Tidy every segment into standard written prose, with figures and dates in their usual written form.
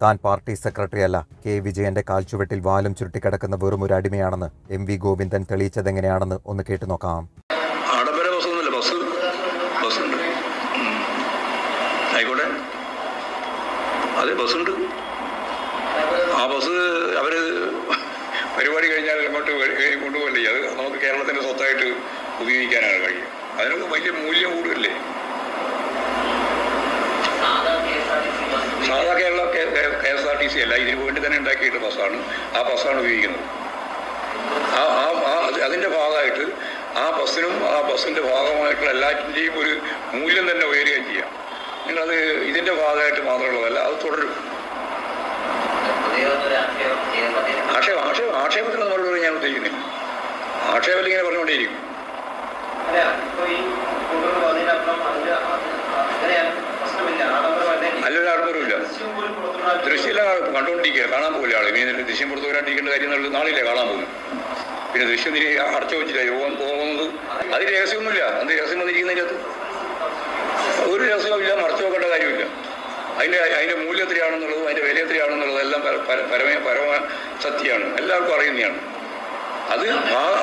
താൻ party സെക്രട്ടറിയല്ല, K വിജയന്റെ കാൽച്ചുവട്ടിൽ വാലും ചുരുട്ടിക്കിടക്കുന്ന വെറും ഒരു അടിമയാണെന്ന് MV ഗോവിന്ദൻ തെളിയിച്ചതെങ്ങനെയാണെന്ന് ഒന്ന് കേട്ടു നോക്കാം. ആഡംബര ബസ്സൊന്നുമില്ല, ബസ്സുണ്ട്. ആയിക്കോട്ടെ, അതെ ബസ്സുണ്ട്. ആ ബസ് അവര് പരിപാടി കഴിഞ്ഞാൽ അങ്ങോട്ട് കൊണ്ടുപോകല്ലേ, അത് നമുക്ക് കേരളത്തിന്റെ സ്വത്തായിട്ട് ഉപയോഗിക്കാനാണ് കഴിയുക. അതിനൊക്കെ വലിയ മൂല്യം കൂടുതലല്ലേ. സാധാ കേരള KSRTC അല്ല, ഇതിനു വേണ്ടി തന്നെ ഉണ്ടാക്കിയിട്ട് ബസ്സാണ്. ആ ബസ്സാണ് ഉപയോഗിക്കുന്നത്. അതിൻ്റെ ഭാഗമായിട്ട് ആ ബസ്സിനും ആ ബസ്സിൻ്റെ ഭാഗമായിട്ടുള്ള എല്ലാറ്റിൻ്റെയും ഒരു മൂല്യം തന്നെ ഉയരുകയും ചെയ്യാം. നിങ്ങളത് ഇതിൻ്റെ ഭാഗമായിട്ട് മാത്രമുള്ളതല്ല, അത് തുടരും. ആക്ഷേപത്തിന് മറുപടി ഞാൻ ഉദ്ദേശിക്കുന്നില്ല. ആക്ഷേപം ഇങ്ങനെ പറഞ്ഞുകൊണ്ടേയിരിക്കും. നല്ലൊരു ആഡംബരമില്ല, ദൃശ്യമില്ല. കണ്ടുകൊണ്ടിരിക്കുക, കാണാൻ പോകില്ല ആള്. ഇനി ദൃശ്യം പുറത്തു വരാണ്ടിരിക്കേണ്ട കാര്യം എന്നുള്ളത് നാളില്ലേ കാണാൻ പോകുന്നു. പിന്നെ ദൃശ്യം അടച്ചു വെച്ചില്ല യോഗം പോകുന്നത്. അതിൽ രഹസ്യമൊന്നുമില്ല. എന്ത് രഹസ്യം വന്നിരിക്കുന്നതിൻ്റെ അകത്ത് ഒരു രഹസ്യമില്ല, മറച്ചു വെക്കേണ്ട കാര്യമില്ല. അതിൻ്റെ മൂല്യം എത്രയാണെന്നുള്ളതും അതിൻ്റെ വില എത്രയാണെന്നുള്ളതും എല്ലാം പരമ സത്യമാണ്, എല്ലാവർക്കും അറിയുന്നതാണ്.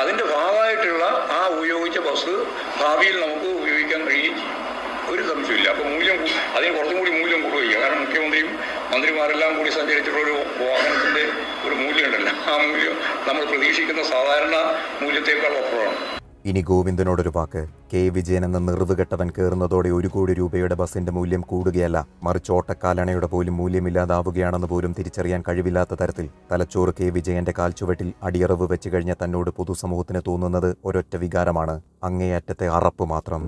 അതിൻ്റെ ഭാഗമായിട്ടുള്ള ആ ഉപയോഗിച്ച ബസ് ഭാവിയിൽ നമുക്ക് ഉപയോഗിക്കാൻ കഴിയുകയും ചെയ്യും. ഒരു സംശയമില്ല. അപ്പോൾ അതിന് കുറച്ചും കൂടി മൂല്യം കൂടുകയില്ല. കാരണം മുഖ്യമന്ത്രിയും മന്ത്രിമാരെല്ലാം കൂടി സഞ്ചരിച്ചിട്ടുള്ള ഒരു വാഹനത്തിൻ്റെ ഒരു മൂല്യമുണ്ടല്ലോ, ആ മൂല്യം നമ്മൾ പ്രതീക്ഷിക്കുന്ന സാധാരണ മൂല്യത്തേക്കാൾ അപ്പുറമാണ്. ഇനി ഗോവിന്ദനോടൊരു വാക്ക്. കെ വിജയൻ എന്ന നിറുവുകെട്ടവൻ കയറുന്നതോടെ 1 കോടി രൂപയുടെ ബസിന്റെ മൂല്യം കൂടുകയല്ല, മറിച്ച് ഓട്ടക്കാലണയുടെ പോലും മൂല്യമില്ലാതാവുകയാണെന്ന് പോലും തിരിച്ചറിയാൻ കഴിവില്ലാത്ത തരത്തിൽ തലച്ചോറ് കെ വിജയന്റെ കാൽച്ചുവട്ടിൽ അടിയറവ് വെച്ച് കഴിഞ്ഞ തന്നോട് പൊതുസമൂഹത്തിന് തോന്നുന്നത് ഒരൊറ്റ വികാരമാണ്: അങ്ങേയറ്റത്തെ അറപ്പ് മാത്രം.